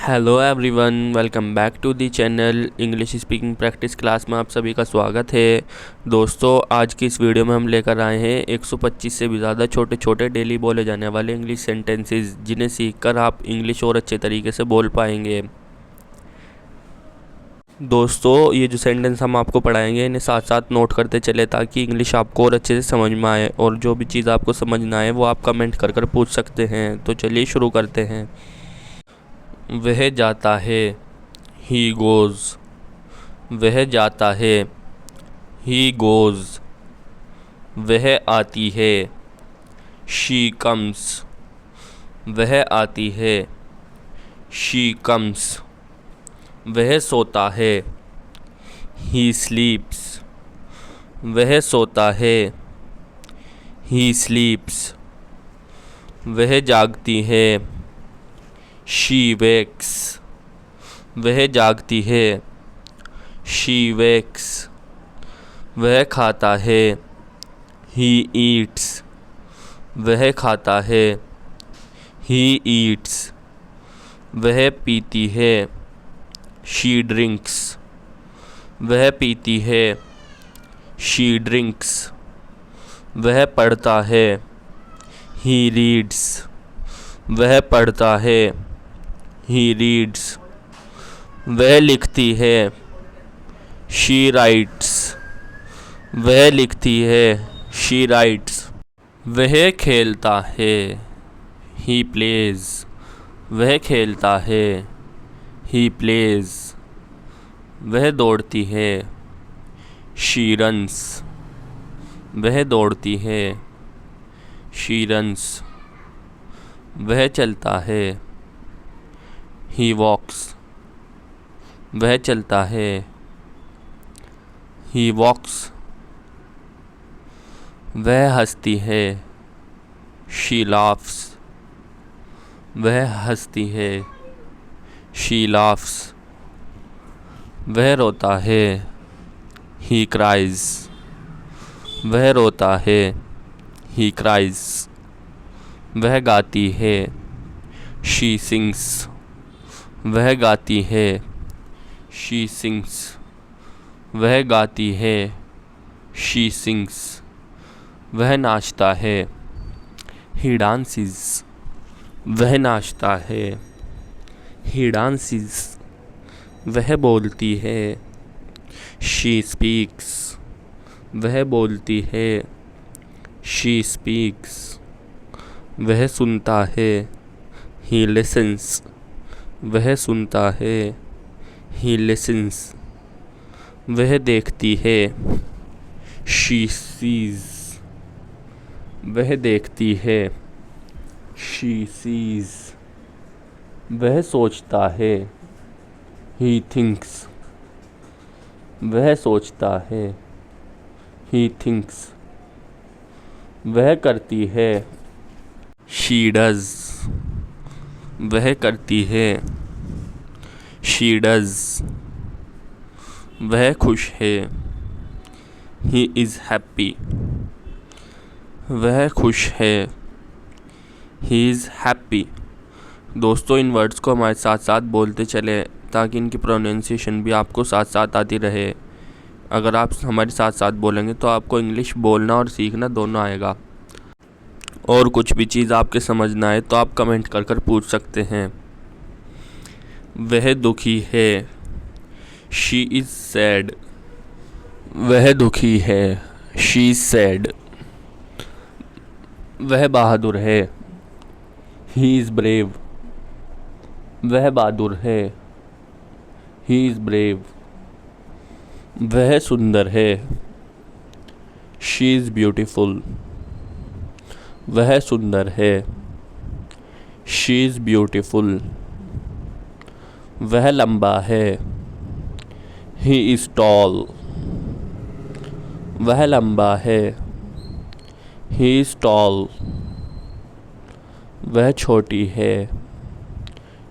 Hello everyone, welcome back to the channel English speaking practice class में आप सभी का स्वागत है। दोस्तों, आज की इस वीडियो में हम लेकर आए हैं 125 से भी ज़्यादा छोटे छोटे डेली बोले जाने वाले इंग्लिश सेंटेंसेस, जिन्हें सीखकर आप इंग्लिश और अच्छे तरीके से बोल पाएंगे। दोस्तों, ये जो सेंटेंस हम आपको पढ़ाएंगे इन्हें साथ साथ नोट करते चले ताकि इंग्लिश आपको और अच्छे से समझ में आए, और जो भी चीज़ आपको समझ ना आए वो आप कमेंट कर कर पूछ सकते हैं। तो चलिए शुरू करते हैं। वह जाता है, ही गोज़। वह जाता है, ही गोज़। वह आती है, शी कम्स। वह आती है, शी कम्स। वह सोता है, ही स्लीप्स। वह सोता है, ही स्लीप्स। वह जागती है, शी वेक्स। वह जागती है, शी वेक्स। वह खाता है, ही ईट्स। वह खाता है, ही ईट्स। वह पीती है, शी ड्रिंक्स। वह पीती है, शी ड्रिंक्स। वह पढ़ता है, ही रीड्स। वह पढ़ता है, ही रीड्स। वह लिखती है, शी राइट्स। वह लिखती है, शी राइट्स। वह खेलता है, ही प्लेज। वह खेलता है, ही प्लेज। वह दौड़ती है, शी रन्स। वह दौड़ती है, शी रन्स। वह चलता है, ही वॉक्स। वह चलता है, ही वॉक्स। वह हंसती है, शी लाफ्स। वह हंसती है, शी लाफ्स। वह रोता है, ही क्राइज। वह रोता है, ही क्राइज। वह गाती है, शी सिंग्स। वह गाती है, शी सिंग्स। वह गाती है, शी सिंग्स। वह नाचता है, ही डांसेस। वह नाचता है, ही डांसेस। वह बोलती है, शी स्पीक्स। वह बोलती है, शी स्पीक्स। वह सुनता है, ही लिसन्स। वह सुनता है, ही लिसन्स। वह देखती है, शी सीज। वह देखती है, शी सीज। वह सोचता है, ही थिंक्स। वह सोचता है, ही थिंक्स। वह करती है, शी डज। वह करती है, शी डज। वह खुश है, ही इज़ हैप्पी। वह खुश है, ही इज़ हैप्पी। दोस्तों, इन वर्ड्स को हमारे साथ साथ बोलते चले ताकि इनकी प्रोनाउंसिएशन भी आपको साथ साथ आती रहे। अगर आप हमारे साथ साथ बोलेंगे तो आपको इंग्लिश बोलना और सीखना दोनों आएगा। और कुछ भी चीज़ आपके समझ ना आए तो आप कमेंट कर कर पूछ सकते हैं। वह दुखी है, शी इज़ सैड। वह दुखी है, शी इज़ सैड। वह बहादुर है, ही इज़ ब्रेव। वह बहादुर है, ही इज़ ब्रेव। वह सुंदर है, शी इज़ ब्यूटीफुल। वह सुंदर है, शी इज़ ब्यूटीफुल। वह लंबा है, ही इज़ टॉल। वह लंबा है, ही इज़ टॉल। वह छोटी है,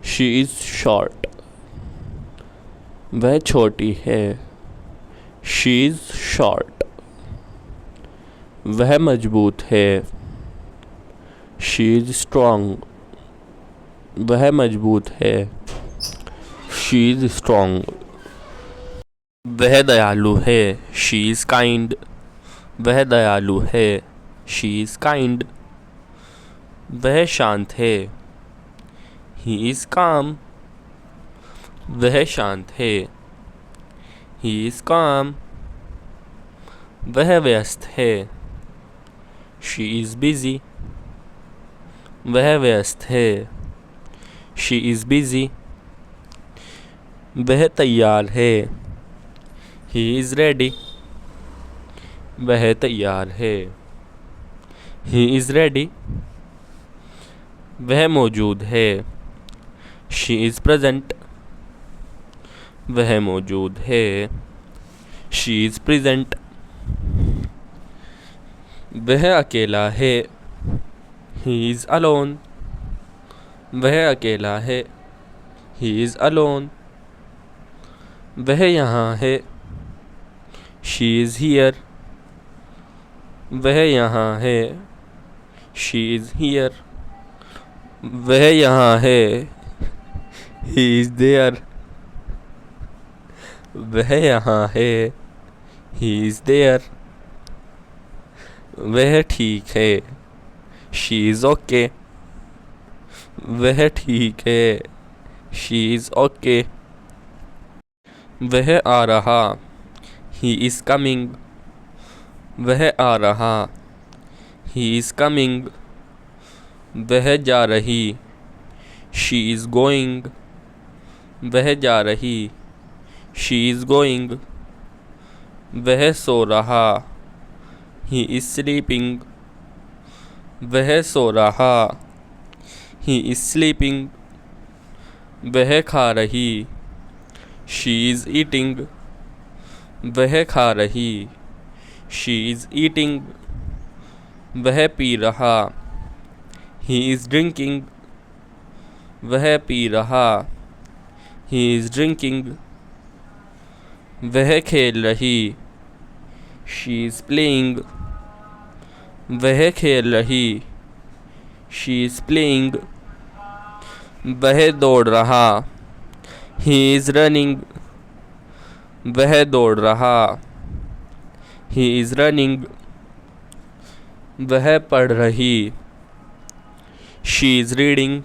शी इज़ शॉर्ट। वह छोटी है, शी इज़ शॉर्ट। वह मजबूत है, शी इज़ स्ट्रॉन्ग। वह मजबूत है, शी इज़ स्ट्रॉन्ग। वह दयालु है। She is kind. वह दयालु है। She is kind. वह शांत है। ही इज़ काम। वह शांत है। ही इज़ काम। वह व्यस्त है। She is busy. वह व्यस्त है। She is busy. वह तैयार है। He is ready. वह तैयार है। He is ready. वह मौजूद है। She is present. वह मौजूद है। She is present. वह अकेला है। He is alone. वह अकेला है। He is alone. वह यहाँ है। She is here. वह यहाँ है। She is here. वह यहाँ है। He is there. वह यहाँ है। He is there. वह ठीक है। She is okay. वह ठीक है। She is okay. वह आ रहा। He is coming. वह आ रहा। He is coming. वह जा रही। She is going. वह जा रही। She is going. वह सो रहा। He is sleeping. वह सो रहा। He is sleeping. वह खा रही। She is eating. वह खा रही। She is eating. वह पी रहा। He is drinking. वह पी रहा। He is drinking. वह खेल रही। She is playing. वह खेल रही। She is playing. वह दौड़ रहा। He is running. वह दौड़ रहा। He is running. वह पढ़ रही। She is reading.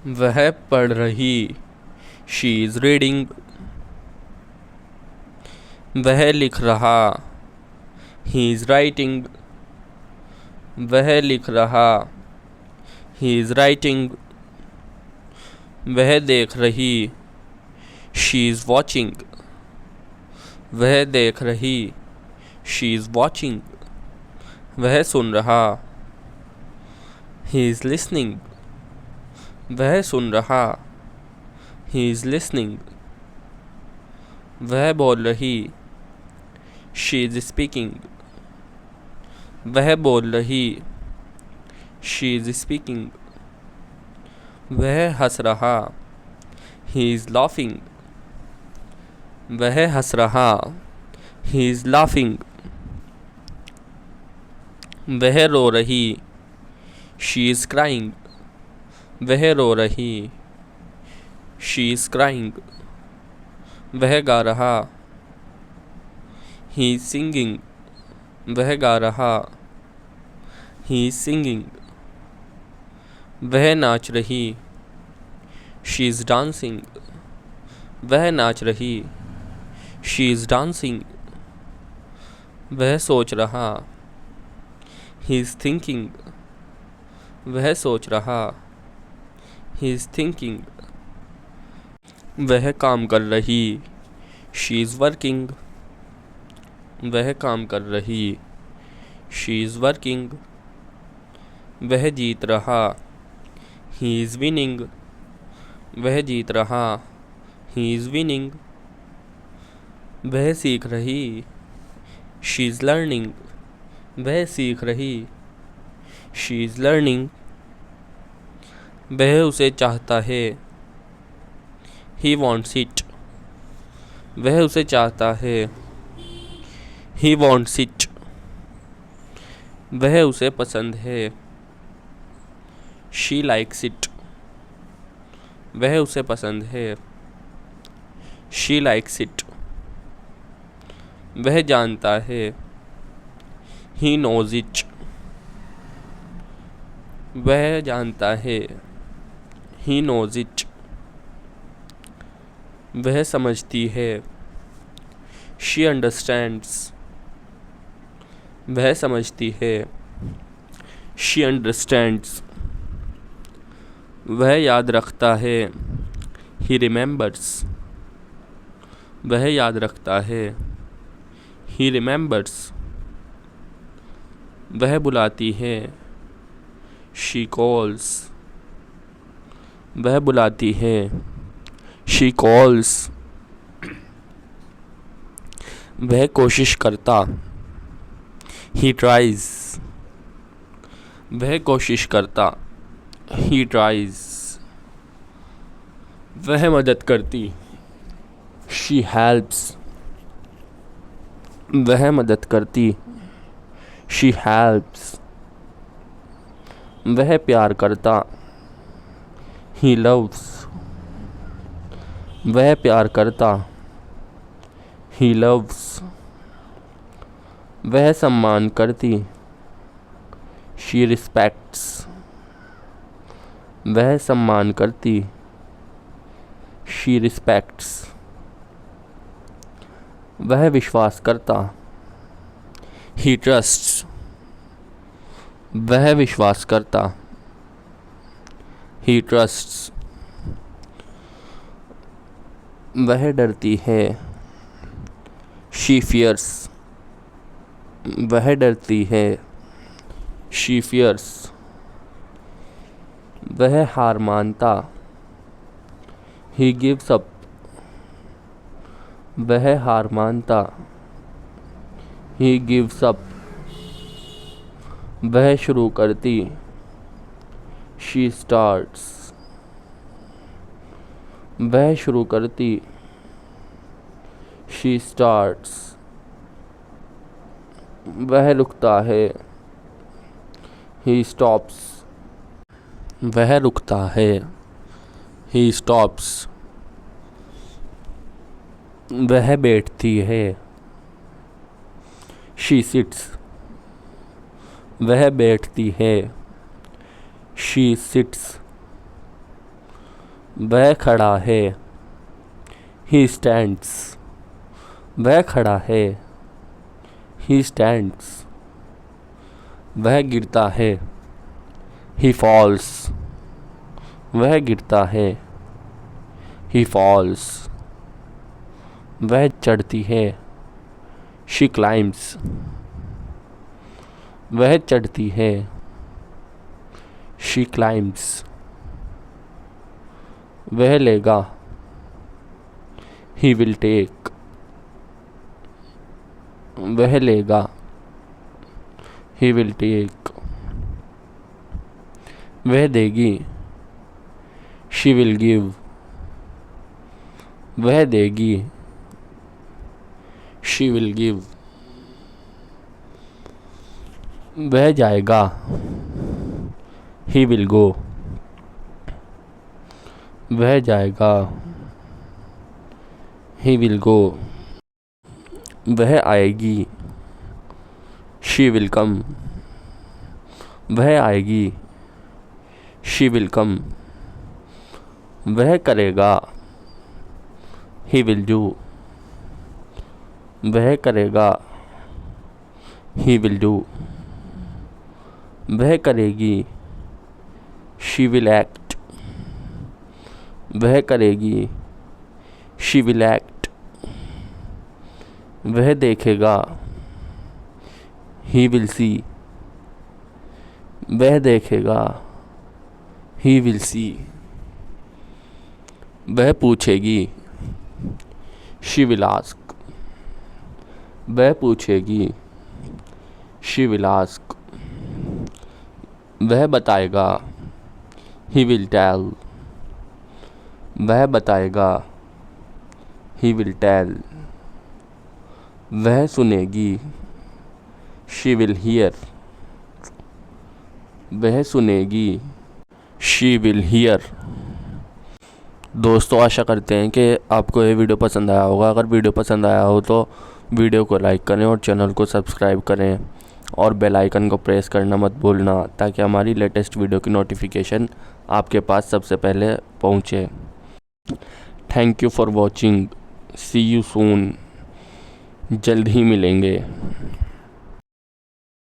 वह पढ़ रही। She is reading. वह लिख रहा। He is writing. वह लिख रहा। He is writing. वह देख रही। She is watching. वह देख रही। She is watching. वह सुन रहा। He is listening. वह सुन रहा। He is listening. वह बोल रही। She is speaking. वह बोल रही। She is speaking. वह हंस रहा। He is laughing. वह हंस रहा। He is laughing. वह रो रही। She is crying. वह रो रही। She is crying. वह गा रहा। He is singing. वह गा रहा। He is singing. वह नाच रही। She is dancing. वह नाच रही। She is dancing. वह सोच रहा। He is thinking. वह सोच रहा। He is thinking. वह काम कर रही। She is working. वह काम कर रही। She is working. वह जीत रहा। He is winning. वह जीत रहा। He is winning. वह सीख रही। She is learning. वह सीख रही। She is learning. वह उसे चाहता है। He wants it. वह उसे चाहता है। He wants it. वह उसे पसंद है। She likes it. वह उसे पसंद है। She likes it. वह जानता है। He knows it. वह जानता है। He knows it. वह समझती है। She understands. वह समझती है। She understands. वह याद रखता है। He remembers. वह याद रखता है। He remembers. वह बुलाती है। She calls. वह बुलाती है। She calls. वह कोशिश करता। He tries. वह कोशिश करता। He tries. वह मदद करती। She helps. वह मदद करती। She helps. वह प्यार करता। He loves. वह प्यार करता। He loves. वह सम्मान करती। She respects. वह सम्मान करती। She respects. वह विश्वास करता। He trusts. वह विश्वास करता। He trusts. वह डरती है। She fears. वह डरती है। She fears. वह हार मानता। He gives up. वह हार मानता। He gives up. वह शुरू करती। She starts. वह शुरू करती। She starts. वह रुकता है। He stops. वह रुकता है। He stops. वह बैठती है। She sits. वह बैठती है। She sits. वह खड़ा है। He stands. वह खड़ा है। He stands. वह गिरता है। He falls. वह गिरता है। He falls. वह चढ़ती है। She climbs. वह चढ़ती है। She climbs. वह लेगा। He will take. वह लेगा। He will take. वह देगी। She will give. वह देगी। She will give. वह जाएगा। He will go. वह जाएगा। He will go. वह आएगी। She will come. वह आएगी। She will come. वह करेगा। He will do. वह करेगा। He will do. वह करेगी। She will act. वह करेगी। She will act. वह देखेगा। He will see. वह देखेगा। He will see. वह पूछेगी। She will ask. वह पूछेगी। She will ask. वह बताएगा। He will tell. वह बताएगा। He will tell. वह सुनेगी। She will hear. वह सुनेगी। She will hear. दोस्तों आशा करते हैं कि आपको ये वीडियो पसंद आया होगा। अगर वीडियो पसंद आया हो तो वीडियो को लाइक करें और चैनल को सब्सक्राइब करें और बेल आइकन को प्रेस करना मत भूलना, ताकि हमारी लेटेस्ट वीडियो की नोटिफिकेशन आपके पास सबसे पहले पहुंचे। Thank you for watching. See you soon. जल्द ही मिलेंगे।